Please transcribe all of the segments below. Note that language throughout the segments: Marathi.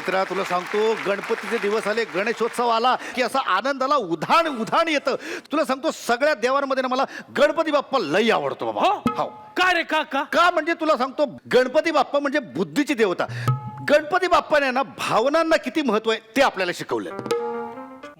मित्रा, तुला सांगतो गणपतीचे दिवस आले, गणेशोत्सव आला की असा आनंदाला उधाण उधाण येतं. तुला सांगतो सगळ्या देवांमध्ये ना मला गणपती बाप्पा लई आवडतो बाबा. हो. का रे का का का म्हणजे तुला सांगतो गणपती बाप्पा म्हणजे बुद्धीची देवता. गणपती बाप्पाने ना भावनांना किती महत्व आहे ते आपल्याला शिकवलं.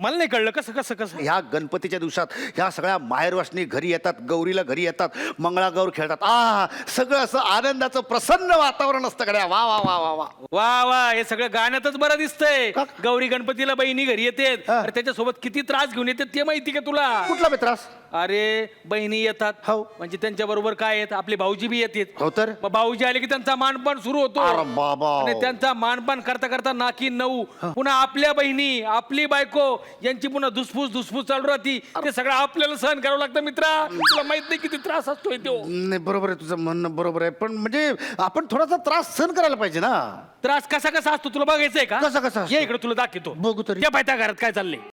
मला नाही कळलं कसं कसं कसं. ह्या गणपतीच्या दिवसात ह्या सगळ्या माहेरवासनी घरी येतात, गौरीला घरी येतात, मंगळागौर खेळतात. सगळं असं आनंदाचं प्रसन्न वातावरण असतं गड्या. वा वा वा वा वा वा वा, हे सगळं गाण्यातच बरं दिसतंय. का? गौरी गणपतीला बहिणी घरी येते, हा. त्याच्यासोबत किती त्रास घेऊन येते ते माहिती का तुला? कुठला मित्रास? अरे बहिणी येतात, हो. म्हणजे त्यांच्या बरोबर काय येत, आपले भाऊजी बी येतात. हो तर मग भाऊजी आले की त्यांचा मानपान सुरू होतो. अरे बाबा. आणि त्यांचा मानपान करता करता नाकी 9, पुन्हा आपल्या बहिणी, आपली बायको यांची पुन्हा धुसफूस चालू राहती. ते सगळं आपल्याला सहन करावं लागतं मित्रा. तुला माहित नाही किती त्रास असतोय तो. नाही, बरोबर आहे तुझं म्हणणं, बरोबर आहे. पण म्हणजे आपण थोडासा त्रास सहन करायला पाहिजे ना. त्रास कसा कसा असतो तुला बघायचंय का? कसा कसा असतो? ये इकडे तुला दाखवतो. बघू तरी. त्या पायत्या घरात काय चाललंय.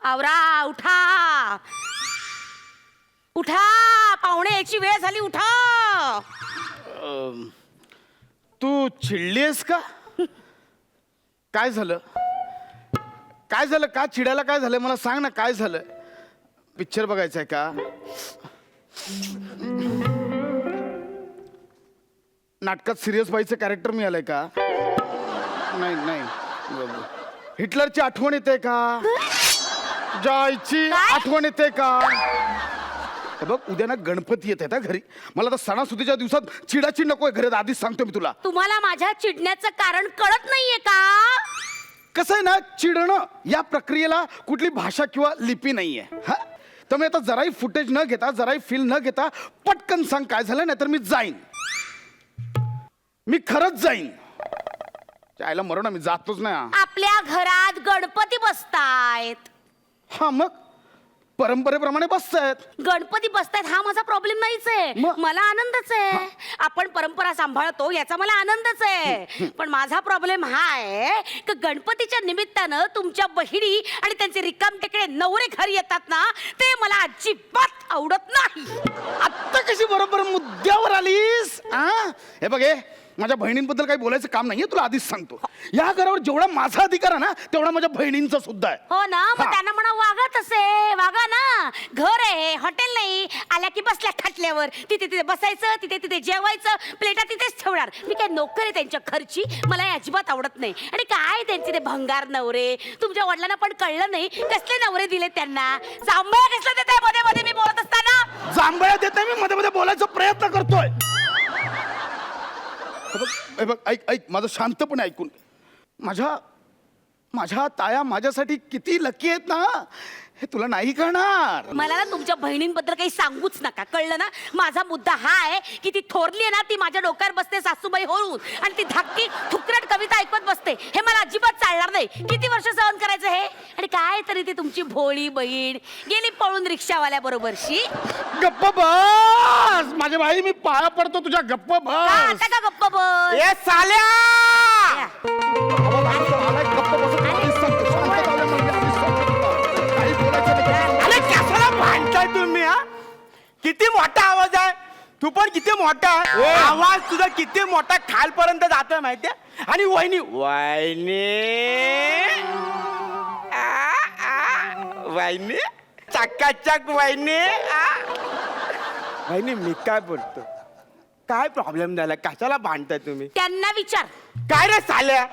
आवरा, उठा उठा, पाहुणे यायची वेळ झाली, उठा. तू चिडलीस का? काय झालं? काय झालं? का चिडायला काय झालं मला सांग ना. काय झालं? पिक्चर बघायचा आहे का? नाटकात सिरियस बाईचं कॅरेक्टर मिळालंय का? नाही नाही. हिटलरची आठवण येते का? जायची आठवण येते का? हे बघ, उद्या ना गणपती येत आहे घरी. मला तर सणासुदीच्या दिवसात चिडाचिड नकोय घरात, आधीच सांगतो मी तुला. तुम्हाला माझ्या चिडण्याचं कारण कळत नाहीये का? कसं आहे ना, चिडणं या प्रक्रियेला कुठली भाषा किंवा लिपी नाहीये. हा, तर मी आता जराही फुटेज न घेता, जराही फील न घेता पटकन सांग काय झालं, नाहीतर मी जाईन. मी खरंच जाईन. त्याला मरो ना, मी जातोच ना. आपल्या घरात गणपती बसतायत. हा, मग परंपरेप्रमाणे बसतायत. गणपती बसतायत हा माझा प्रॉब्लेम नाहीच आहे. मग? मला आनंदच आहे. आपण परंपरा सांभाळतो याचा मला आनंदच आहे. पण माझा प्रॉब्लेम हा आहे की गणपतीच्या निमित्तानं तुमच्या बहिणी आणि त्यांचे रिकामटेकडे नवरे घरी येतात ना, ते मला अजिबात आवडत नाही. आत्ता कशी बरोबर मुद्द्यावर आलीस? हे बघ, माझ्या बहिणींबद्दल काही बोलायचं काम नाहीये, तुला आधीच सांगतो. या घरावर जेवढा माझा अधिकार आहे ना, तेवढा माझ्या बहिणींचा सुद्धा आहे. हो ना, मग हा. त्यांना म्हणा वागा तसे वागा ना. घर आहे, हॉटेल नाही. आल्या की बसल्या खाटल्यावर तिथे तिथे बसायचं, तिथे तिथे जेवायचं, प्लेटा तिथेच ठेवणार. मी काय नोकर आहे त्यांच्या घरची? मला हे अजिबात आवडत नाही. आणि काय त्यांचे ते भंगार नवरे. तुमच्या वडिलांना पण कळलं नाही कसले नवरे दिले त्यांना. जांभळ्या कसलं देताय मध्ये मध्ये मी बोलत असताना? जांभळ्या देत नाही, मी मध्ये मध्ये बोलायचा प्रयत्न करतोय. हे बघ, ऐक ऐक, माझं शांतपणे ऐकून. माझ्या ताया माझ्यासाठी किती लकी आहेत ना, हे तुला नाही कळणार. मला ना तुमच्या बहिणींबद्दल काही सांगूच नका, कळलं ना? माझा मुद्दा हा आहे की ती थोरली आहे ना, ती माझ्या डोक्यावर बसते सासूबाई होऊन, आणि ती धाकटी थुकरट कविता ऐकत बसते. हे मला अजिबात चालणार नाही. किती वर्ष सहन करायचं हे? आणि काय तरी ती तुमची भोळी बहीण गेली पळून रिक्षावाल्या बरोबरशी. गप्प बस माझे भाई, मी पाया पडतो तुझ्या. गप्प का बस. आता का गप्प बस? ए साल्या! या. गप्प बस, आधीच सांगतो. शांत झालं म्हणजे आधीच सांगतो तुला. काही बोलायचं नाही. अरे कशाला भांडताय तुम्ही? हा, किती मोठा आवाज आहे. तू पण किती मोठा आहे. आवाज तुझा किती मोठा खालपर्यंत जातोय माहितीये. आणि वहिनी वहिनी चकाचक वहिनी. वहिनी, मी काय बोलतो? काय प्रॉब्लेम झाला? कशाला भांडताय तुम्ही? त्यांना विचार. काय रे साल्या?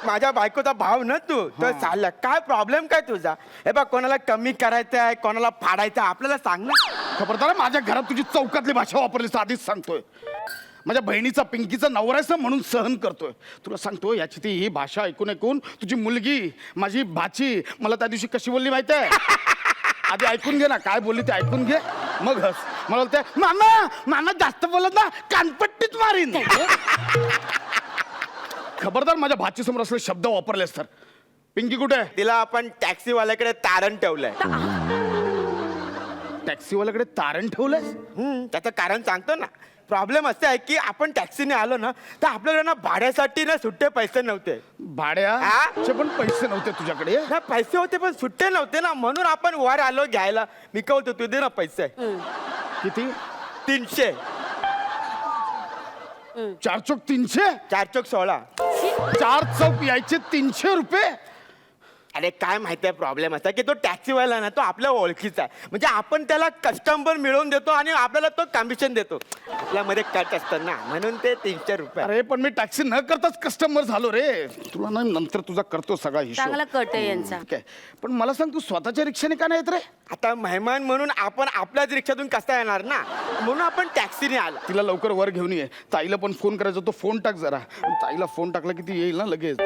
माझ्या बायकोचा भाव ना तू, तर चालला. काय प्रॉब्लेम काय तुझा? हे बघ, कोणाला कमी करायचं आहे, कोणाला फाडायचं आहे, आपल्याला सांग ना. खबरदार, माझ्या घरात तुझी चौकातली भाषा वापरलीस, आधीच सांगतोय. माझ्या बहिणीचा पिंकीचा नवरायचं म्हणून सहन करतोय. तुला सांगतो, याची ती ही भाषा ऐकून ऐकून तुझी मुलगी, माझी भाची मला त्या दिवशी कशी बोलली माहिती आहे? आधी ऐकून घे ना, काय बोलली ते ऐकून घे, मग हस. मला बोलते, नाना जास्त बोलत ना कानपट्टीत मारीन. खबरदार, माझ्या भाची समोर असले शब्द वापरलेस तर. पिंकी कुठे आहे? तिला आपण टॅक्सीवाल्याकडे तारण ठेवलंय. टॅक्सीवाल्याकडे तारण ठेवलंयस? त्याचं कारण सांगतो ना. प्रॉब्लेम असं आहे की आपण टॅक्सीने आलो ना तर आपल्याकडे ना भाड्यासाठी ना सुट्टे पैसे नव्हते. भाड्याचे पण पैसे नव्हते तुझ्याकडे? ना पैसे होते पण सुट्टे नव्हते ना, म्हणून आपण वर आलो घ्यायला. मी कळतो तू दे ना पैसे. किती? 300. 4 चौक 300? 4 चौक 16. 4 चौक यायचे 300 रुपये? अरे काय माहिती आहे प्रॉब्लेम असा की तो टॅक्सीवाला ना तो आपल्या ओळखीचा आहे. म्हणजे आपण त्याला कस्टमर मिळवून देतो आणि आपल्याला तो कमिशन देतो. आपल्यामध्ये कट असतं ना, म्हणून ते 300 रुपये. अरे पण मी टॅक्सी न करताच कस्टमर झालो रे. तुला ना नंतर तुझा करतो सगळा हिशोब. चांगला कट आहे यांचा. ठीक आहे. पण मला सांग, तू स्वतःच्या रिक्षाने का नाही येत रे? आता मेहमान म्हणून आपण आपल्याच रिक्षातून कसा येणार ना, म्हणून आपण टॅक्सीने आला. तिला लवकर वर घेऊन ये. ताईला पण फोन करायचा, तो फोन टाक जरा. ताईला फोन टाकला की ती येईल ना लगेच.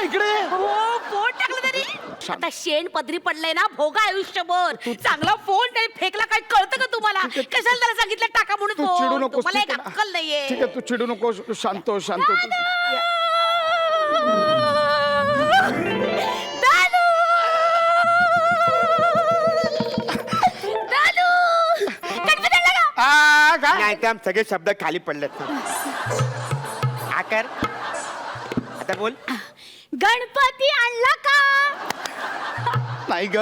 इकडे हो फोन टाकलं तरी आता शेण पदरी पडलंय ना, भोगा आयुष्यभर. चांगला फोन तरी फेकला, काय कळतं का तुम्हाला? कशाला त्याला सांगितलं टाका म्हणून तू चिडू फोन? नकोस. तुम्हाला एक ठीक आहे अक्कल नाहीये. ठीक आहे, तू चिडू नको. शांत हो, शांत हो. दादू! दादू! गणपती आणला का? नाही त्या सगळे शब्द खाली पडलेत. आकर आता बोल. गणपती आणला का? नाही ग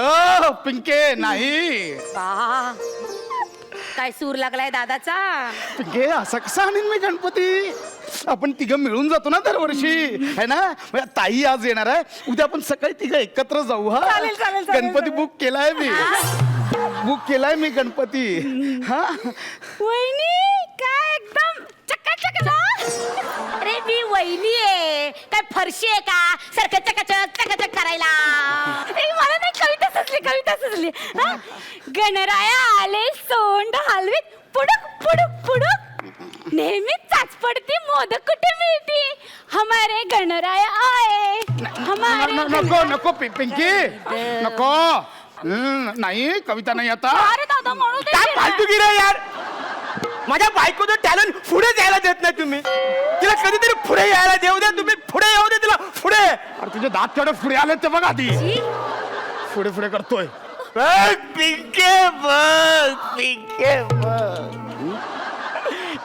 पिंके, नाही. बा, काय सूर लागलाय दादाचा. पिंके, असा कसा आणीन मी गणपती? आपण तिघं मिळून जातो ना दरवर्षी, है ना? म्हणजे ताई आज येणार आहे, उद्या आपण सकाळी तिघं एकत्र जाऊ. हा चालेल, चालेल, चालेल, गणपती बुक केलाय मी. बुक केलाय मी गणपती. हा वहिनी काय एकदम चकाचक ना. अरे मी वहिनी आहे, काय फरशी आहे का सारखं चकाचक चकाचक करायला? मला नाही कविता सुचली. हा? गणराया आले सोंड हलवीत पुडुक पुडुक पुडुक, नेहमीच चाच पडती मोदक कुठे मिळती, हमारे गणराया आए हमारे. नको नको पिंकी, नको. नाही, कविता नाही आता. अरे दादा म्हणू दे. काय फालतूगिरी आहे यार. माझ्या बायकोचं टॅलेंट पुढे जायला देत नाही तुम्ही. तिला कधीतरी पुढे यायला देऊ द्या तुम्ही. पुढे येऊ दे तिला, पुढे. अरे तुझे दात केवढे पुढे आले ते बघ आधी. पुढे पुढे करतोय. पिंके बघ, पिंके बघ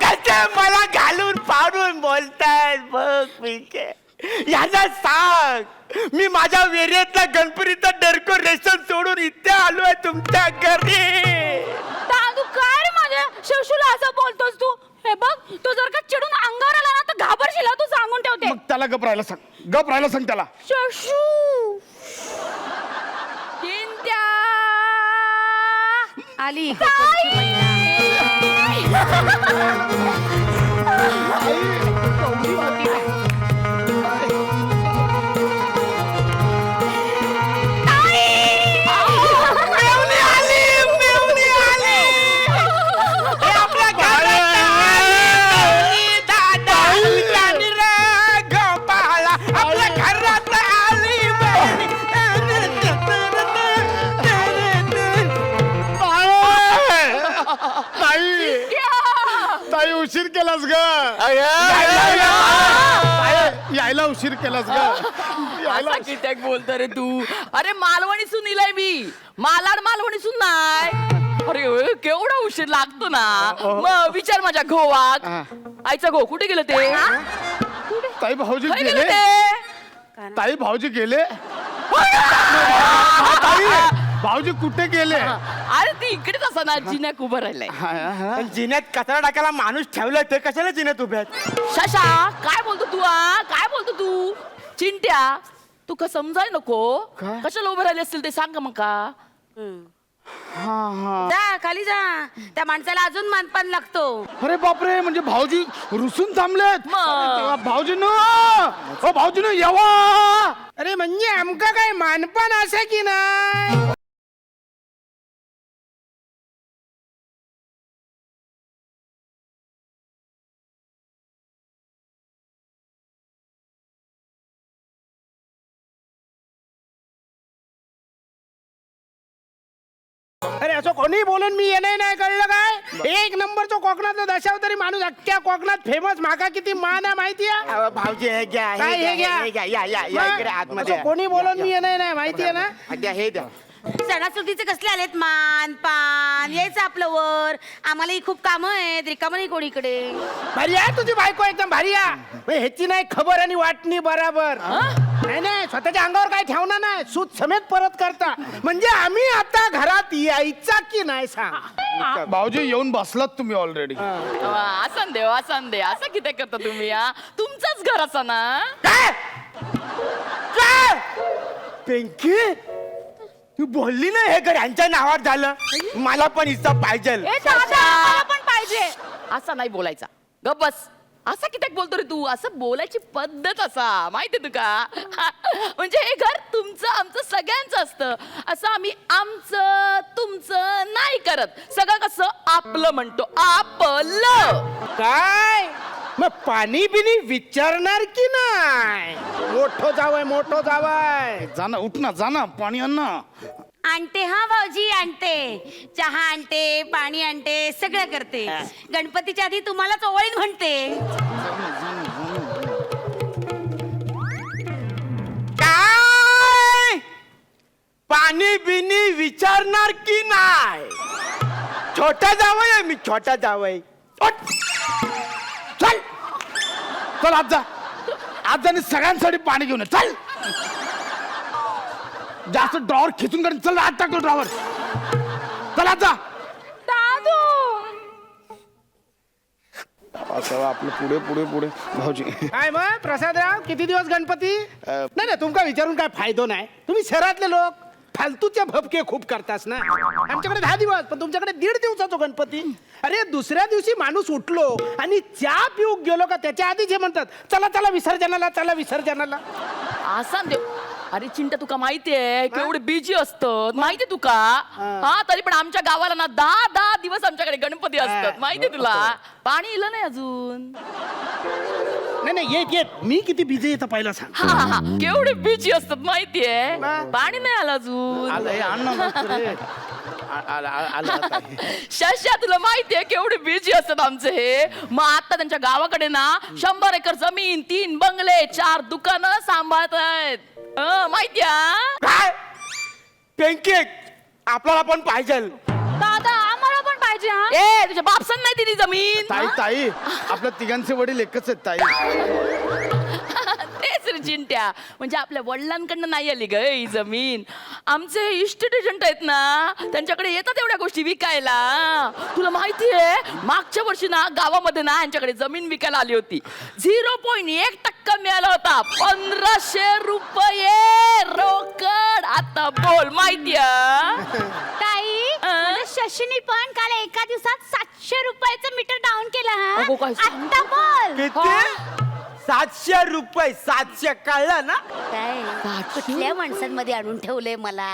कसे मला घालून पाडून बोलताय बघ पिंके. यांना सांग मी माझ्या वेरेतला गणपतीचा डेकोरेशन सोडून इथे आलोय तुमच्या घरी. दादू काय रे माझ्या शिवशूला असं बोलतोस तू? हे बघ, तू जर का चिडून अंगावर आला ना तर घाबरशील. तू सांगून ठेवते. मग त्याला गप राहायला सांग, गप राहायला सांग त्याला. शशू चिंत्या आली इकडची मैना. मेवणी आली, मेवणी आली. हे आपल्या घरात आली. दादा आली रे गोपाळा, आपल्या घरात आली मेवणी. ताई उशीर केलास ग. यायला उशीर केलास ग. असा कित्याक बोलतो रे तू? अरे मालवणी सून इलाय मी, मालाड मालवणी सून नाही. अरे होय, केवढा उशीर लागतो ना. मग विचार माझ्या घोवाक. आईचा घो कुठे गेलं ते? ताई भाऊजी कुठे गेलं गेले. ते? ताई भाऊजी गेले. ताई भाऊजी कुठे गेले? अरे ती इकडेच असा ना, जिन्याक उभं राहिलंय. पण जिन्यात कचरा टाकायला माणूस ठेवलाय, ते कशाला जिन्यात उभ्यात? शशा काय बोलतो तू? काय बोलतो तू? चिंट्या तू का समजाय नको? कशाला उभं राहिले असतील ते सांग मग का. जा खाली जा, त्या माणसाला अजून मानपान लागतो. अरे बापरे, म्हणजे भाऊजी रुसून थांबलेत. मग. भाऊजी न भाऊजी न यावा. अरे म्हणजे आमका काय मानपान असं की नाही? अरे असं कोणी बोलून मी येणे नाही, कळलं काय? एक नंबरचा कोकणातला दशावतारी माणूस अख्ख्या कोकणात फेमस. माका किती मान आहे माहिती आहे? भाऊजी हे घ्या, काय हे घ्या? हे घ्या, या या या इकडे आतमध्ये असं कोणी बोलून मी येणे नाही, माहिती आहे ना? द्या, हे द्या. सणासुदीचे कसले आलेत मान पान यायचं आपलं वर आम्हालाही खूप कामं आहेत रिकामं नाही कोणी इकडे. भारी आहे तुझी बायको एकदम भारी आहे. ह्याची नाही खबर आणि वाटणी बराबर. नाही नाही स्वतःच्या अंगावर काय ठेवणार नाही सूत समेत परत करता. म्हणजे आम्ही आता घरात यायचा की नाही सांग. भाऊजी येऊन बसलात तुम्ही ऑलरेडी. असं देव असं दे असं किती करता तुम्ही हा तुमचंच घर असं ना. काय काय पिंकी तू बोलली ना हे घर यांच्या नावावर झालं मला पण हिस्सा पाहिजे. ए, दादा, मला पण पाहिजे असं नाही बोलायचा. गप बस. असं किती बोलतो रे तू. असं बोलायची पद्धत असा माहितीये तुका. म्हणजे हे घर तुमचं आमचं सगळ्यांचं असतं. असं आम्ही आमचं तुमचं नाही करत. सगळं कसं आपलं म्हणतो आपलं. काय मग पाणी बिनी विचारणार की नाही. मोठो जावय मोठो जावय. जाना उठ ना जाना पाणी आण ना. आणते हा भाऊजी आणते चहा आणते पाणी आणते सगळं करते. गणपतीच्या आधी तुम्हालाच ओवाळीन म्हणते. काय पाणी बिनी विचारणार की नाही. छोटा जावय मी छोटा जावय. चल चल आज जा आज जाणे सगळ्यांसाठी पाणी घेऊन ये. चल जास्त ड्रॉवर खिचून काढ. चल आत टाकतो ड्रॉवर. चल आज जा. असं आपलं पुढे पुढे पुढे भाऊजी. काय मग प्रसादराव किती दिवस गणपती. नाही नाही तुमका विचारून काय फायदो नाही. तुम्ही शहरातले लोक फालतूच्या भपके खूप करतास ना. आमच्याकडे 10 दिवस पण तुमच्याकडे 1.5 दिवसाचा गणपती. अरे दुसऱ्या दिवशी माणूस उठलो आणि चहा पिऊ गेलो का त्याच्या आधीच हे म्हणतात चला चला विसर्जनाला चला विसर्जनाला. असं देव. अरे चिंता तुका माहितीये केवढे बिजी असतात माहितीये तुका. हा तरी पण आमच्या गावाला ना 10 दिवस आमच्याकडे गणपती असतात माहितीये तुला. पाणी इलं नाही अजून. नाही नाही येत येत मी किती बिझी येतं पहिला सांग. हा केवढे बिजी असतात माहितीये. पाणी नाही आलं अजून. आलं हे आण ना मस्त रे. आलं आता हे. शशा तुला माहितीये केवढे बिजी असतात आमचे हे. मग आता त्यांच्या गावाकडे ना 100 एकर जमीन 3 बंगले 4 दुकानं सांभाळत आहेत. माहितीये. काय पिंकी आपल्याला पण पाहिजे. दादा आम्हाला पण पाहिजे हा. ए तुझ्या बापसन नाही दिली जमीन. ताई ताई आपल्या तिघांचे वडील एकच आहेत ताई. तेच रे चिंट्या. म्हणजे आपल्या वडिलांकडनं नाही आली ग ही जमीन. आमचे इस्टेट एजंट आहेत ना त्यांच्याकडे येतात एवढ्या गोष्टी विकायला. तुला माहितीये मागच्या वर्षी ना गावामध्ये ना यांच्याकडे जमीन विकायला आली होती. 0.1% मिळाला होता. 1500 रुपये रोकड. आता बोल माहितीये. ताई माझ्या शशीनी पण काल एका दिवसात 700 रुपयाचं मीटर डाऊन केलं अगो, काय हा. सांगते? आता बोल. किती 700 रुपये 700 कळलं ना. काय कुठल्या माणसांमध्ये आणून ठेवलंय मला.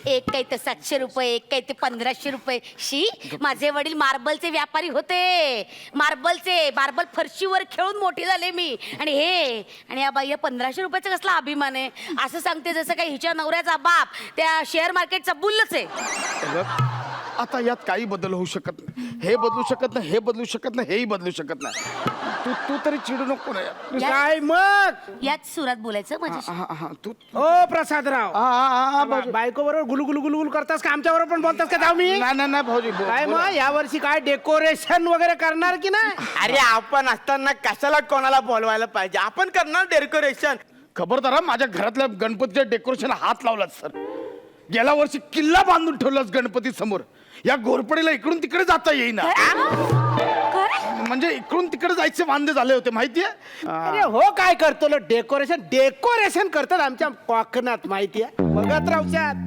एक काही तर 700 रुपये एक काही ते 1500 रुपये. शी माझे वडील मार्बलचे व्यापारी होते. मार्बल फरशीवर खेळून मोठी झाले मी. आणि हे आणि या बाई 1500 रुपयाचा कसला अभिमान आहे. असं सांगते जसं काही हिच्या नवऱ्याचा बाप त्या शेअर मार्केटचा बुल्लच आहे. बघ, आता यात काही बदल होऊ शकत नाही. हे बदलू शकत नाही हे बदलू शकत नाही हेही बदलू शकत नाही. तू तू तरी चिडू नको ना यार. काय मग याच सुरात बोलायचं माझ्याशी. हा हा तू ओ प्रसादराव भाऊजी. बायको बरोबर गुलगुल गुलगुल करतास का आमच्या बरोबर पण बोलतास का. जाऊ मी नाही भाऊजी काय मग या वर्षी काय डेकोरेशन वगैरे करणार की नाही. अरे आपण असताना कशाला कोणाला बोलवायला पाहिजे. आपण करणार डेकोरेशन. खबरदार हा, माझ्या घरातल्या गणपतीच्या डेकोरेशन हात लावलात सर. गेल्या वर्षी किल्ला बांधून ठेवलास गणपती समोर. या घोरपडीला इकडून तिकडे जाता येईना. म्हणजे इकडून तिकडे जायचे वांदे झाले होते माहितीये. अरे हो काय करतो लो डेकोरेशन करतात आमच्या कोकणात माहितीये. बघत राहच्यात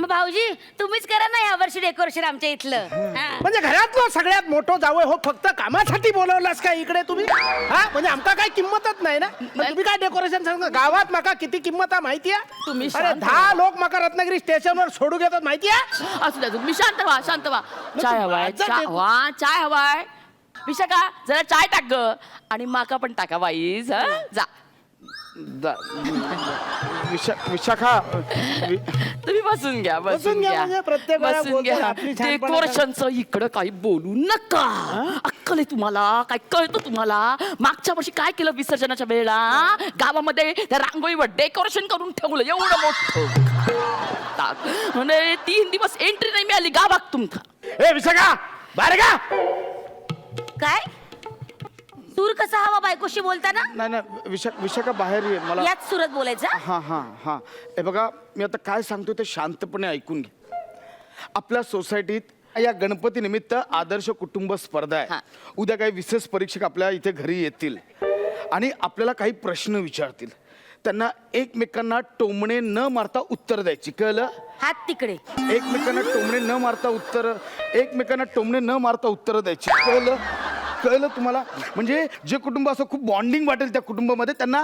मग भाऊजी तुम्हीच करा ना या वर्षी डेकोरेशन आमच्या इथलं. हा. म्हणजे घरातलं सगळ्यात मोठं जावं हो फक्त कामासाठी बोलवलास का इकडे तुम्ही. हा म्हणजे आमका काय किंमतच नाही ना. मग तुम्ही काय डेकोरेशन सांगा. गावात माका किती किंमत आहे माहितीये. तुम्ही अरे शांत 10 लोक माका रत्नागिरी स्टेशनवर सोडू घेतात माहितीये. असू द्या तुम्ही शांत व्हा शांत व्हा. चाय हवाय माझा चाय डेको- वा चाय हवाय. विशाखा जरा चाय टाक ग. आणि माका पण टाका वाईज. जा विशाखा तुम्ही बसून घ्या बसून घ्या म्हणजे प्रत्येक वेळा बसून बोलतो, घ्या आपली छानपणा डेकोरेशनचं इकडं काही बोलू नका अक्कल आहे तुम्हाला काय कळतं तुम्हाला मागच्या वर्षी काय केलं विसर्जनाच्या वेळेला गावामध्ये त्या रांगोळीवर डेकोरेशन करून ठेवलं एवढं मोठं म्हणजे 3 दिवस एंट्री नाही मिळाली गावात तुमका ए विशाखा बाहेर का काय सूर कसा हवा बायकोशी बोलताना नाही नाही विशाखा बाहेर ये मला याच सुरत बोलायचं हा हा हा हे बघा मी आता काय सांगतो ते शांतपणे ऐकून घे आपल्या सोसायटीत या गणपती निमित्त आदर्श कुटुंब स्पर्धा आहे उद्या काही विशेष परीक्षक आपल्या इथे घरी येतील आणि आपल्याला काही प्रश्न विचारतील त्यांना एकमेकांना टोमणे न मारता उत्तर द्यायची कळलं हात तिकडे एकमेकांना टोमणे न मारता उत्तर द्यायची कळलं तुम्हाला म्हणजे जे कुटुंब असं खूप बॉन्डिंग वाटेल त्या कुटुंबामध्ये त्यांना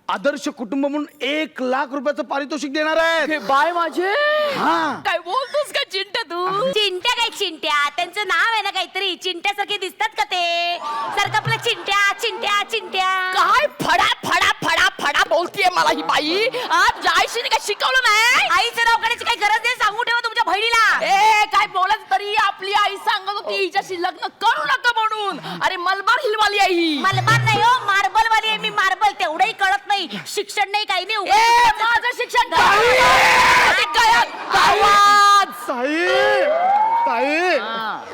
आदर्श कुटुंब म्हणून 1 लाख रुपयाचं पारितोषिक देणार आहेत हे बाय माझे हा. काय बोलतोस का चिंट्या तू चिंट्या काय चिंट्या त्यांचं नाव आहे ना काहीतरी चिंट्यासारखे दिसतात का ते सारखं आपलं चिंट्या चिंट्या चिंट्या काय फडा फडा फडा फडा बोलतीये मला ही बाई आज जायशीने काय शिकवलं नाही आईचं नाव काढायची काही गरज नाही सांगू ठेवा तुमच्या बहिणीला ए काय बोलत तरी आपली आई सांगत होती हिच्याशी लग्न करू नका म्हणून अरे मलबार हिलवाली आहे ही मलबार नाही हो मार्बल वाली आहे मी मार्बल तेवढंही कळत नाही शिक्षण नाही काही नाही ए माझं शिक्षण आवाज ताई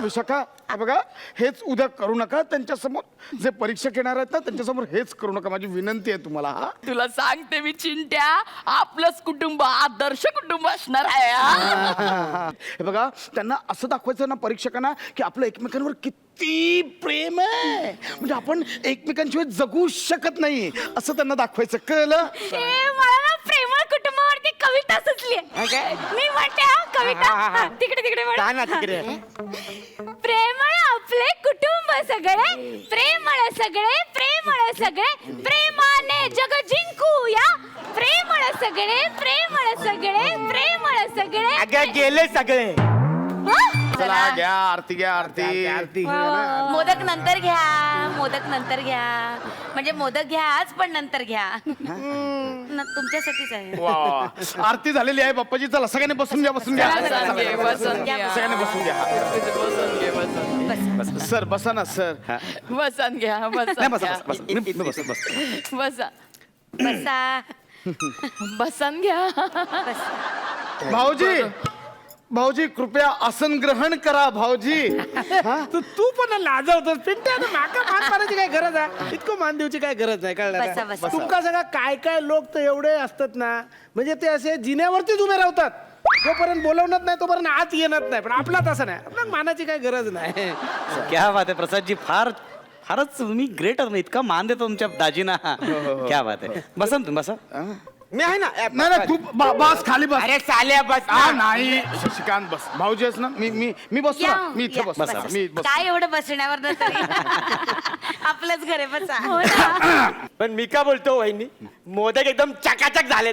विशाखा हे बघा हेच उद्या करू नका त्यांच्यासमोर जे परीक्षक येणार आहेत ना त्यांच्यासमोर हेच करू नका माझी विनंती आहे तुम्हाला हा तुला सांगते मी चिंट्या आपलंच कुटुंब आदर्श कुटुंब असणार आहे हा. हे बघा त्यांना असं दाखवायचं ना परीक्षकांना की आपलं एकमेकांवर किती प्रेम आहे म्हणजे आपण एकमेकांशिवाय जगू शकत नाही असं त्यांना दाखवायचं कळलं मला ना प्रेमळ कुटुंबावरती कविता सुचली मी म्हणते हा कविता तिकडे तिकडे म्हण. का ना तिकडे प्रेमळ आपले कुटुंब सगळे प्रेमळ सगळे प्रेमाने जग जिंकूया प्रेमळ सगळे अगं गेले सगळे हं? चला घ्या आरती मोदक नंतर घ्या म्हणजे मोदक घ्याच पण नंतर घ्या तुमच्यासाठीच आहे वा वा. आरती झालेली आहे बाप्पाजी चला सगळ्यांनी बसून घ्या बसून घ्या. सगळ्यांनी बसून घ्या सर बसा ना सर बसन घ्या नाही बस घ्या. बस मी बस बसा बसा बसन घ्या भाऊजी कृपया आसन ग्रहण करा भाऊजी तू पण लाजवतोस पिंट्या माका मान मारायची काय गरज आहे इतकं मान देऊची काय गरज नाही बसा, कळलं बसा. तुमका सगळं काय लोक तर एवढे असतात ना म्हणजे ते असे जिन्यावरतीच उभे राहतात जोपर्यंत बोलवणत नाही तोपर्यंत आत येणार नाही पण आपला तसं नाही आपल्याला मानाची काय गरज नाही क्या बात आहे प्रसादजी फारच तुम्ही ग्रेट आहात ना, इतका मान देतो तुमच्या दाजीना क्या बात आहे बसा ना तुम्ही बसा मी आहे ना नाही तू बस खाली बस अरे चाल्या बस हा नाही शशिकांत बस भाऊजी आहेस ना मी बसतो या, ना. मी इथे या, बस बसा. मी बस काय एवढं बसण्यावर न तरी आपलंच घर आहे बसा पण मी का बोलतो वहिनी मोदक एकदम चकाचक झाले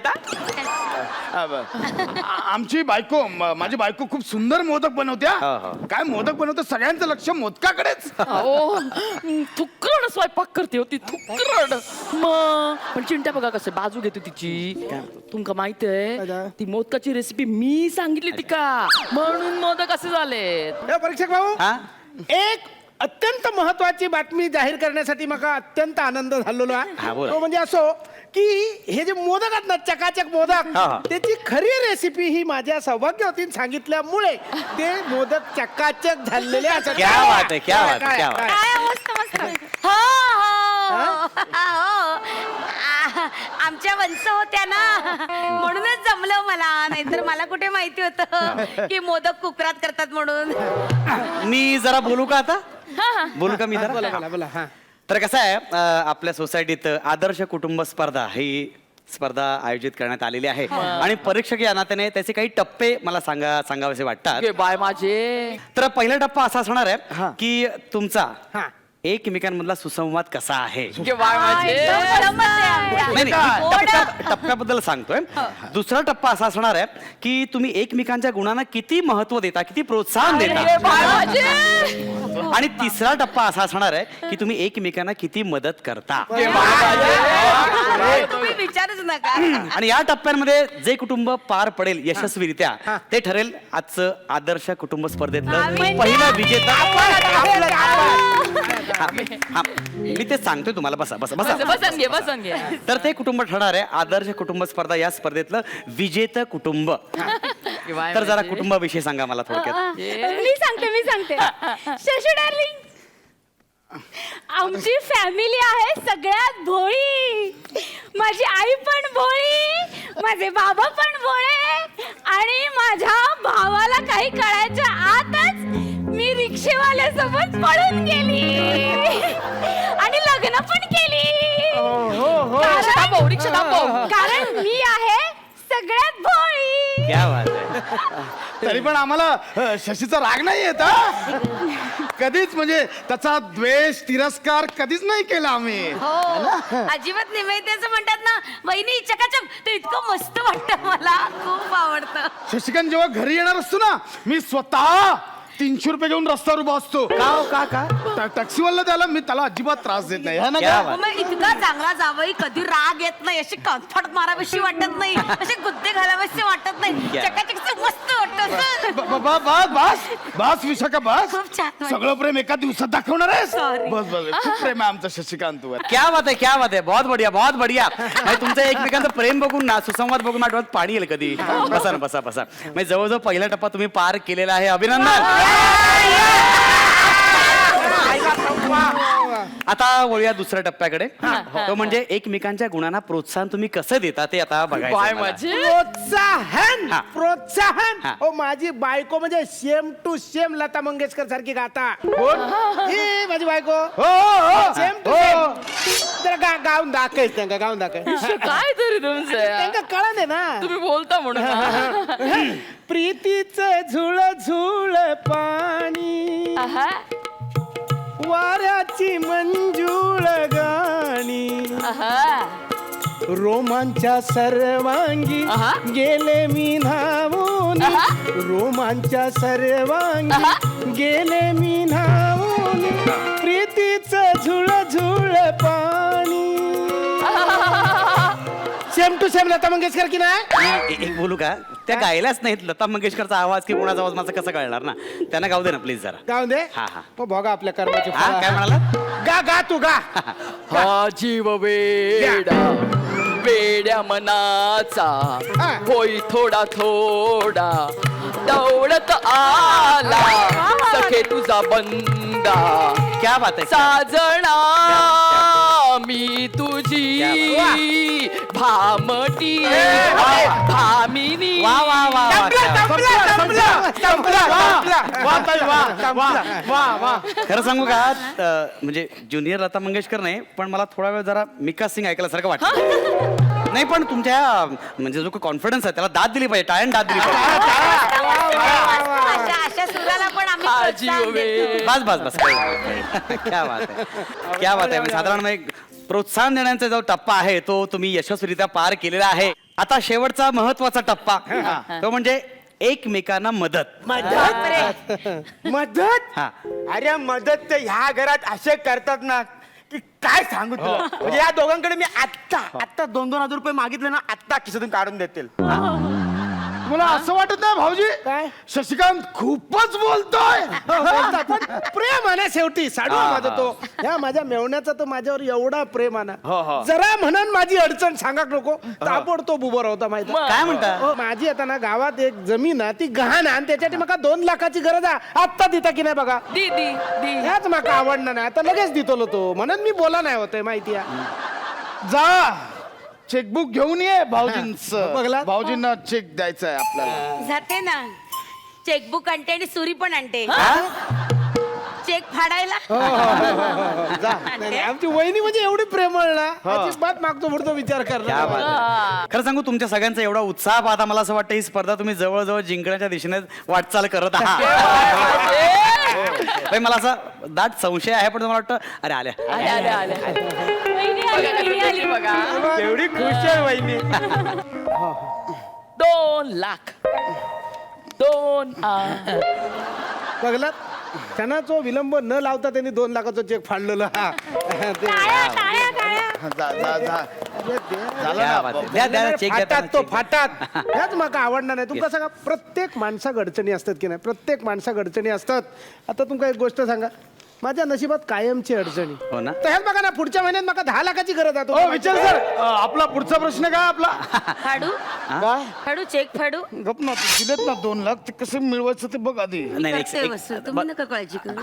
आमची बायको माझी बायको खूप सुंदर मोदक बनवत्या काय मोदक बनवते सगळ्यांचं लक्ष मोदकाकडेच हो थुकरड स्वयंपाक करते होती थुकरड मग पण चिंट्या बघा कसं बाजू घेते तिची तुमका माहित आहे ती मोदकाची रेसिपी मी सांगितली ती का म्हणून मोदक असे झाले परीक्षक भाऊ एक अत्यंत महत्वाची बातमी जाहीर करण्यासाठी मला अत्यंत आनंद झालेलो आहे बोला. तो म्हणजे असो की हे जे मोदक आहेत ना चकाचक मोदक त्याची खरी रेसिपी ही माझ्या सौभाग्यवतीने सांगितल्यामुळे ते मोदक चकाचक झालेले असतात. क्या बात आहे, क्या बात आहे, क्या बात आहे. काय मस्त हो आमच्या वंश होत्या ना म्हणूनच जमलं मला नाहीतर मला कुठे माहिती होतं की मोदक कुकरात करतात म्हणून मी जरा बोलू का आता बोलू का मी बोला जरा बोला हा तर कसं आहे आपल्या सोसायटीत आदर्श कुटुंब स्पर्धा ही स्पर्धा आयोजित करण्यात आलेली आहे आणि परीक्षक या नात्याने त्याचे काही टप्पे मला सांगावेसे वाटतात गे बाय माझे तर पहिला टप्पा असा असणार आहे की तुमचा हा एकमेकांमधला सुसंवाद कसा आहे गे बाय माझे नाही, टप्प्याबद्दल सांगतोय दुसरा टप्पा असा असणार आहे की तुम्ही एकमेकांच्या गुणांना किती महत्व देता किती प्रोत्साहन गे देता बाय माझे आणि तिसरा टप्पा असा असणार आहे की तुम्ही एकमेकांना किती मदत करता. तुम्ही विचारच नका. आणि या टप्प्यांमध्ये जे कुटुंब पार पडेल यशस्वीरित्या ते ठरेल आजचं आदर्श कुटुंब स्पर्धेतलं पहिलं विजेता. हा, मी ते सांगतोय तुम्हाला. बसा बसा बसा. बसन घे. तर ते कुटुंब ठरणार आहे आदर्श कुटुंब स्पर्धा या स्पर्धेतलं विजेतं कुटुंब. तर जरा कुटुंबाविषयी सांगा मला थोडक्यात. मी सांगते शशू डार्लिंग, आमची फॅमिली आहे सगळ्यात भोळी. माझी आई पण भोळी, माझे बाबा पण भोळे, आणि माझ्या भावाला काही कळायच्या आतच मी रिक्षेवाल्यासोबत पळून गेली आणि लग्न पण केली. कारण मी आहे सगळ्यात भोळी. क्या बात आहे. तरी पण आम्हाला शशीचा राग नाही येत हा? कधीच म्हणजे त्याचा द्वेष तिरस्कार कधीच नाही केला आम्ही. हो अजिबात नाही. माहिती असं म्हणतात ना वहिनी चकाचक, ते इतकं मस्त वाटतं, मला खूप आवडतं. शशिकांत जेव्हा घरी येणार असतो ना, मी स्वतः 300 रुपये घेऊन रस्त्यावर उभा असतो. का टॅक्सीवाला त्याला अजिबात त्रास देत नाही. हा ना क्या का? बात. मग इतका चांगला जावई, कधी राग येत नाही, अशी कम्फर्ट मारावीशी वाटत नाही, असे गुद्दे घालावेसे वाटत नाही. क्या? चकाचक मस्त वाटत. बस विशाखा बस. खूप छान वाटलं. सगळं प्रेम एका दिवसात दाखवणार आहेस. Sorry. बस बस खूप प्रेम आहे आमचं शशिकांतवर. क्या बात आहे, क्या बात आहे. बहुत बढिया, बहुत बढिया. म्हणजे तुमचं एकमेकांचं प्रेम बघून ना, सुसंवाद बघून माझ्या डोळ्यात पाणी येईल कधी. बसा ना, बसा बसा. म्हणजे जवळजवळ पहिला टप्पा तुम्ही पार केलेला आहे. अभिनंदन. आता वळूया दुसऱ्या टप्प्याकडे. तो म्हणजे एकमेकांच्या गुणांना प्रोत्साहन तुम्ही कसं देता ते आता बघायचं आहे मला. प्रोत्साहन हा. प्रोत्साहन. हा. ओ माझी बायको म्हणजे same to same Lata Mangeshkar सारखी गाता. ही माझी बायको सेम टू सेम. जरा गाऊन दाखवायच त्यांना, गाऊन दाखवाय. काय तरी तुमचं त्यांना कळा दे ना. तुम्ही बोलता म्हणून. प्रीतीचं झुळ झुळ पाणी, आहा, वाऱ्याची मंजुळ गाणी, आहा. रोमांच्या सर्वांगी आहा. गेले मी न्हावून. आहा. रोमांच्या सर्वांगी गेले मी न्हावून. प्रीतीचं झुळ झुळ पाणी. Same to same Lata Mangeshkar की नाही? एक बोलू का, त्या गायलाच नाहीत. लता मंगेशकरचा आवाज की कोणाचा आवाज माझं कसं कळणार ना. त्यांना गाऊ दे ना प्लीज जरा. गाव दे. हा, हा. मग बघा आपल्या कर्माचे हा, फळ. काय म्हणाला. गा गा तू गा. हा जीव वेडा, वेड्या मनाचा होई थोडा थोडा, दौडत आला सखे तुझा बंदा. क्या बात आहे. साजणा मी तुझी भामटी भामिनी. वा वा वा वा. खरं सांगू का, म्हणजे ज्युनियर लता मंगेशकर नाही, पण मला थोडा वेळ जरा मिका सिंग ऐकल्यासारखं वाटतं. नाही पण तुमच्या म्हणजे जो कॉन्फिडन्स आहे त्याला दाद दिली पाहिजे, टाळ्यानं दाद दिली पाहिजे. अशा सुराला पण आम्ही हा प्रोत्साहन जीव देतो. वेड. बस बस बस. क्या बात आहे, क्या बात आहे. साधारण म्हणजे प्रोत्साहन देण्याचा जो टप्पा आहे तो तुम्ही यशस्वीरित्या पार केलेला आहे. आता शेवटचा महत्वाचा टप्पा तो म्हणजे एकमेकांना मदत. मदत. हा. अरे मदत तर ह्या घरात असे करतात ना की काय सांगू तुला. म्हणजे या दोघांकडे मी आत्ता 2,000 रुपये मागितले ना, आत्ता खिशातून काढून देतील. मला असं वाटत नाही भाऊजी, काय? शशिकांत खूपच बोलतोय. पण प्रेम आहे ना शेवटी. साडू आहे माझा तो. ह्या माझ्या मेवण्याचा तो माझ्यावर एवढा प्रेम आहे ना. जरा म्हणून माझी अडचण सांगा नको, ताबडतोब उभं राहता माहिती. काय म्हणता. हो, माझी आता ना गावात एक जमीन आहे, ती गहाण आहे, आणि त्याच्यासाठी मला 2 लाखाची गरज आहे. आत्ता देता की नाही बघा. दी दी दी. ह्याच मला आवडणार नाही, आता लगेच देतो तो. म्हणून मी बोला नाही होतंय माहिती आहे. जा चेकबुक घेऊन ये भाऊजींचं. बघला? भाऊजींना चेक द्यायचा आहे आपल्याला. जाते ना, चेकबुक आणते आणि सुरी पण आणते. चेक फाडायला. नाही, नाही, आमची वहिनी म्हणजे एवढी प्रेमळ ना, अजिबात मागतो पुढतो विचार क्या करणार. बात आहे. खरं सांगू तुमच्या सगळ्यांचा एवढा उत्साह पाहता मला असं वाटतं ही स्पर्धा तुम्ही जवळजवळ जिंकण्याच्या दिशेने वाटचाल करत आहात. भाई, मला असा दाट संशय आहे, पण तुम्हाला वाटतं अरे आल्या. आले आले आले. वहिनी आली बघा. एवढी खुश आहे वहिनी. 2 लाख. 2 बघला क्षणाचा विलंब न लावता त्यांनी 2 लाखाचा चेक फाडलेला हा. ते- टाळ्या टाळ्या टाळ्या झालं क्या ना बात आहे. द्या द्या चेक द्या फाटात तो check. फाटात ह्याच माका आवडणार नाही तुमका सांगा प्रत्येक माणसाक अडचणी असतात की नाही प्रत्येक माणसाक अडचणी असतात आता तुमका एक गोष्ट सांगा माझ्या नशिबात कायमची अडचणी हो ना? तर ह्याच बघा ना पुढच्या महिन्यात मला 10 लाखाची गरज आहे हो विचार सर आपला पुढचा प्रश्न काय आपला फाडू काय फाडू चेक फाडू गप ना तू दिलेत ना 2 लाख ते कसं मिळवायचं ते बघ आधी नाही नाही, करते वसूल. तुम्ही नका काळजी करू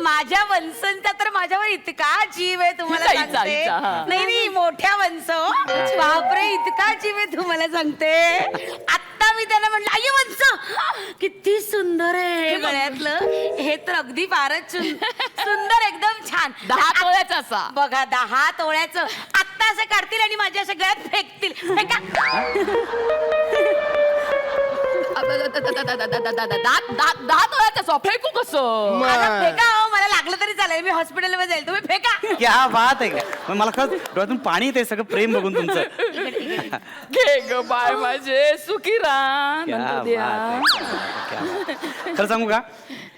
माझ्या वंशांचा तर माझ्यावर इतका जीव आहे तुम्हाला हिचा, सांगते हिचा, हा. नाही नाही मोठ्या वंश बापरे इतका जीव आहे तुम्हाला सांगते आता मी त्याला म्हटलं आई वंश किती सुंदर आहे हे गळ्यातलं हे तर अगदी फारच सुंदर एकदम छान 10 तोळ्याचा असा बघा 10 तोळ्याचं आत्ता असं काढतील आणि माझ्या अशा गळ्यात फेकतील फेका. दहा तोळ्याचा असा फेकू कसं आता फेका हो, मला लागलं तरी चालेल मी हॉस्पिटलमध्ये जाईल तुम्ही फेका क्या बात आहे का मला खरंच डोळ्यातून पाणी येते सगळं प्रेम बघून तुमचं घे ग बाय माझे सुखी राहा क्या नंतर बात द्या. आहे, क्या बात आहे. खरं सांगू का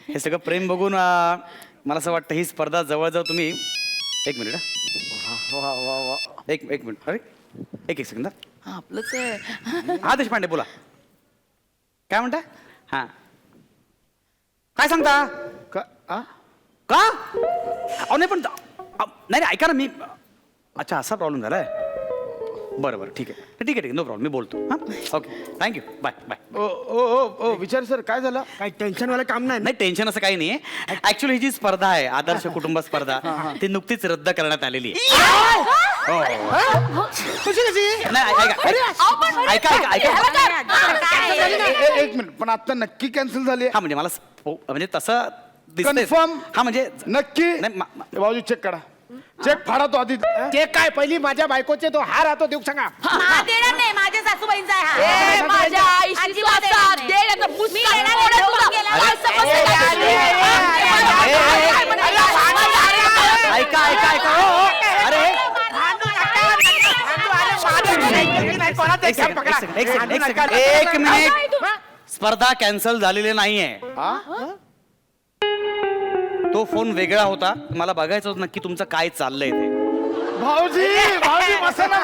हे सगळं प्रेम बघून मला असं वाटतं ही स्पर्धा जवळजवळ तुम्ही एक मिनिट एक मिनिट अरे एक सेकंद हा, आपलंच आहे हा देशपांडे बोला काय म्हणता हा काय सांगता का आ? का अहो नाही पण नाही ऐका ना मी अच्छा असा प्रॉब्लेम झालाय बरं बरं ठीक आहे नो प्रॉब्लेम मी बोलतो हां ओके थँक्यू बाय बाय ओ ओ ओ ओ विचार सर काय झालं काही टेन्शन वाला काम नाही नाही टेन्शन असं काही नाही ऍक्च्युली ही जी स्पर्धा आहे आदर्श कुटुंब स्पर्धा ती नुकतीच रद्द करण्यात आलेली आहे कशी कशी नाही ऐका एक मिनिट पण आता नक्की कॅन्सल झाली हा म्हणजे मला म्हणजे तसं दिसतंय. Confirm? हा म्हणजे नक्की नाही, बाजू चेक करा चेक फाडा तो आधी ते काय पहिली माझ्या बायकोचे तो हार राहतो देऊ सांगा हा देणार नाही माझ्या सासूबाईंचा आहे ए, हा माझ्या आईशी अजिबात तू देणार असा नाही. देण्याचा मी पुस्तक देणार नाही, फोडेल ठेवून तुला. गेला. असं कसं काय? ऐका अरे एक मिनिट स्पर्धा कॅन्सल झालेली नाहीये तो फोन वेगळा होता मला बघायचं होतं नक्की तुमचं काय चाललंय ते भाऊजी भाऊजी मसाला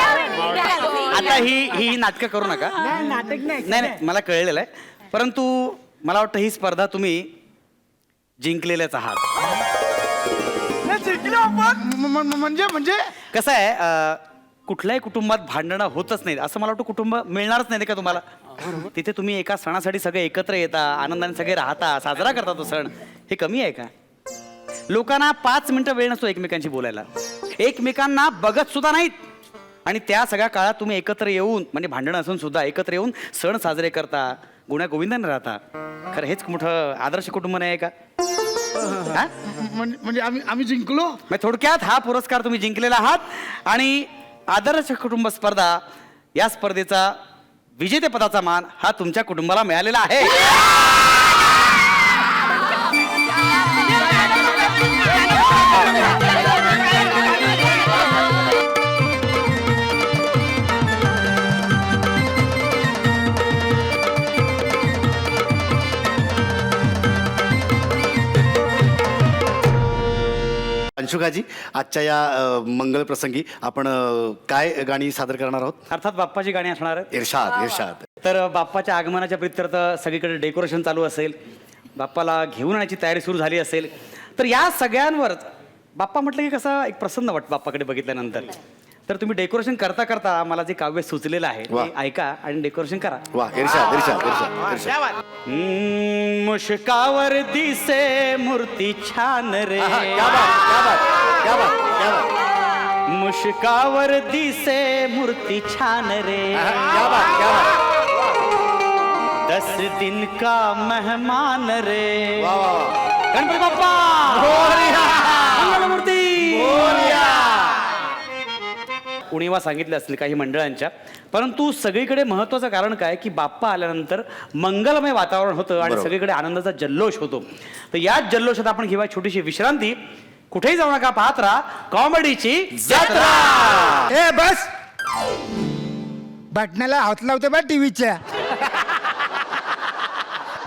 आता ही नाटकं करू नका नाटक नाही नाही मला कळलेलं आहे परंतु मला वाटतं ही स्पर्धा तुम्ही जिंकलेल्याच आहात म्हणजे म्हणजे कसं आहे कुठल्याही कुटुंबात भांडणं होतच नाहीत असं मला वाटतं कुटुंब मिळणारच नाही का तुम्हाला तिथे तुम्ही एका सणासाठी सगळे एकत्र येता आनंदाने सगळे राहता साजरा करता तो सण हे कमी आहे का लोकांना 5 मिनिटं वेळ नसतो एकमेकांशी बोलायला एकमेकांना बघत सुद्धा नाहीत आणि त्या सगळ्या काळात तुम्ही एकत्र येऊन म्हणजे भांडणं असून सुद्धा एकत्र येऊन सण साजरे करता गुण्या गोविंदाने राहता खरं हेच मोठं आदर्श कुटुंब नाही आहे का हा? म्हणजे आम्ही जिंकलो मग थोडक्यात हा पुरस्कार तुम्ही जिंकलेला आहात आणि आदर्श कुटुंब स्पर्धा या स्पर्धेचा विजेतेपदाचा मान हा तुमच्या कुटुंबाला मिळालेला आहे अंशुकाजी आजच्या या मंगल प्रसंगी आपण काय गाणी सादर करणार आहोत अर्थात बाप्पाची गाणी असणार आहेत इर्षाद इर्षाद तर बाप्पाच्या आगमनाच्या प्रित्यर्थ सगळीकडे डेकोरेशन चालू असेल बाप्पाला घेऊन येण्याची तयारी सुरू झाली असेल तर या सगळ्यांवर बाप्पा म्हटलं की कसं एक प्रसन्न वाटतं बाप्पाकडे बघितल्यानंतर तर तुम्ही डेकोरेशन करता करता मला जे काव्य सुचलेलं आहे वा. ते ऐका आणि डेकोरेशन करा वा इर्षाद इर्षाद इर्षाद इर्षाद मुश्कावर दिसे मूर्ती छान रे क्या बात क्या बात क्या बात क्या बात मुश्कावर दिसे मूर्ती छान रे क्या बात क्या बात 10 दिन का मेहमान रे वा वा वा गणपती बाप्पा मंगलमूर्ती उणीवा सांगितल्या असतील काही मंडळांच्या परंतु सगळीकडे महत्वाचं कारण काय की बाप्पा आल्यानंतर मंगलमय वातावरण होतं आणि बरोबर. सगळीकडे आनंदाचा जल्लोष होतो तर याच जल्लोषात आपण घेऊया छोटीशी विश्रांती कुठेही जाऊ नका पाहत राहा कॉमेडीची जत्रा ए बस बटनाला हात लावते बा टीव्हीच्या.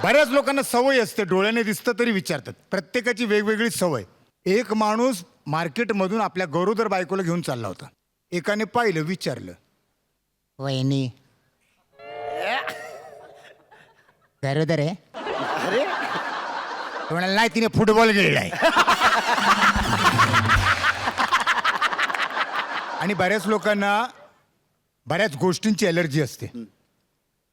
बऱ्याच लोकांना सवय असते, डोळ्याने दिसतं तरी विचारतात. प्रत्येकाची वेगवेगळी सवय. एक माणूस मार्केटमधून आपल्या गरोदर बायकोला घेऊन चालला होता. एकाने पाहिलं, विचारलं, वहिनी गरोदर आहे? तो म्हणाला, नाही, तिने फुटबॉल खेळलाय. आणि बऱ्याच लोकांना बऱ्याच गोष्टींची एलर्जी असते.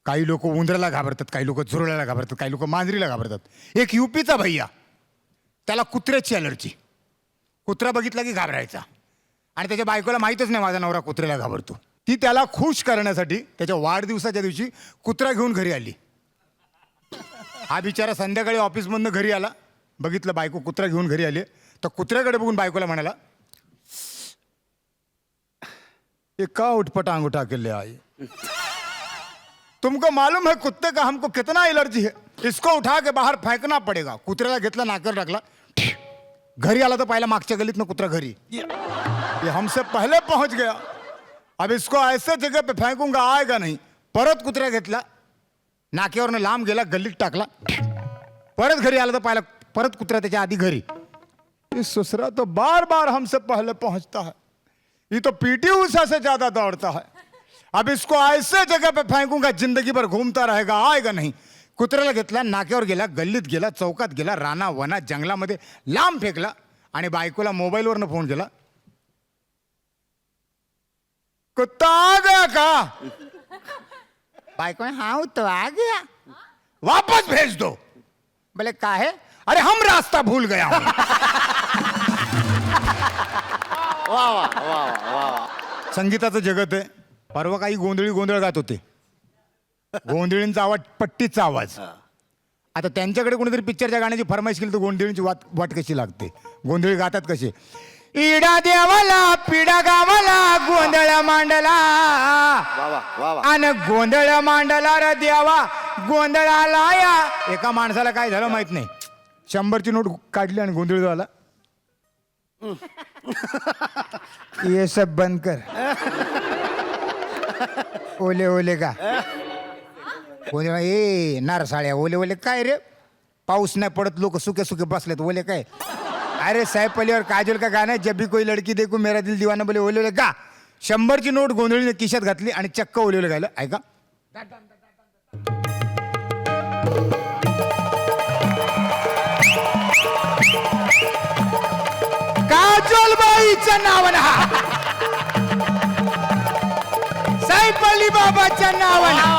काही लोक उंदराला घाबरतात, काही लोक झुरळाला घाबरतात, काही लोक मांजरीला घाबरतात. एक युपीचा भैया, त्याला कुत्र्याची एलर्जी. कुत्रा बघितला की घाबरायचा. आणि त्याच्या बायकोला माहीतच नाही माझा नवरा कुत्र्याला घाबरतो. ती त्याला खुश करण्यासाठी त्याच्या वाढदिवसाच्या दिवशी कुत्रा घेऊन घरी आली. हा बिचारा संध्याकाळी ऑफिसमधनं घरी आला, बघितलं बायको कुत्रा घेऊन घरी आली. तर कुत्र्याकडे बघून बायकोला म्हणाला, ये का उठपट अंगूठा के ले आई? तुमको मालूम है कुत्ते का हमको कितना एलर्जी है, इसको उठा के बाहर फेंकना पड़ेगा. कुत्र्याला घेतला, नाकर टाकला. घरी आला तर पाहिला मागच्या गलीतनं कुत्रा घरी. ये हमसे पहले पहुंच गया, अब इसको ऐसे जगह पे फेंकूंगा, आएगा नहीं. परत कुत्र्या घेतला, नाक्यावरनं लांब गेला, गल्लीत टाकला. परत घरी आला तर पाहिला परत कुत्रा त्याच्या आधी घरी. ये ससुरा तो बार बार हमसे पहले पहुंचता है, ये तो पीटी उषा से ज्यादा दौड़ता है. अब इसको ऐसे जगह पे फेंकूंगा, जिंदगी भर घूमता रहेगा, आएगा नहीं. कुत्र्याला घेतला, नाक्यावर गेला, गल्लीत गेला, चौकात गेला, राना वनात जंगलामध्ये लांब फेकला. आणि बायकोला मोबाईलवरनं फोन केला, कुत्ता आ गया का? बायको, हाँ तो आ गया, वापस भेज दो. बोले का है? अरे हम रास्ता भूल गया हूं. संगीताचं जगत आहे. परवा काही गोंधळ गात होते. गोंधळींचा आवाज, पट्टीचा आवाज. आता त्यांच्याकडे कोणीतरी पिक्चरच्या गाण्याची फरमाईश केली तर गोंधळींची वाट कशी लागते. गोंधळी गातात कसे, इडा देवाला पिडा गावाला गोंधळ मांडला, आणि गोंधळ मांडला रे देवा गोंधळाला या. एका माणसाला काय झालं माहित नाही, 100ची नोट काढली आणि गोंधळ झाला. ये सब बंद कर. ओले ओले का गोंधळ? ए नारसाळ्या, ओले ओले काय रे? पाऊस नाही पडत, लोक सुके सुके बसलेत, ओले काय? अरे साहेब अली और काजल का गाणं, जब भी कोई लड़की देखो मेरा दिल दीवाना, बोले ओले ओले का. 100ची नोट गोंधळीने खिशात घातली आणि चक्क ओले ओले गायलं. ऐका, काजलबाईचं नाव ना, साहेब अली बाबाच्या नावानं.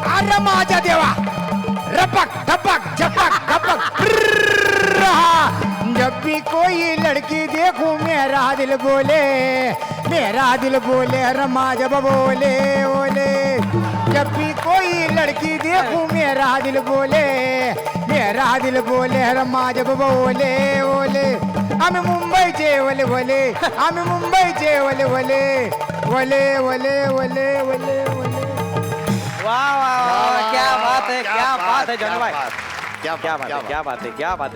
अरे माझ्या देवा, रपक ढपक झपक धपक. जब भी कोई लड़की देखूं मेरा दिल बोले, मेरा दिल बोले रमा जब बोले ओले. जब भी कोई लड़की देखूं मेरा दिल बोले, मेरा दिल बोले रमा जब बोले ओले. आम्ही मुंबईचे ओले ओले, आम्ही मुंबईचे ओले ओले ओले ओले ओले ओले ओले. वाह वाह वाह, क्या बात है, क्या बात है क्या जानू भाई. बात, क्या बात है, क्या बात है, क्या बात है.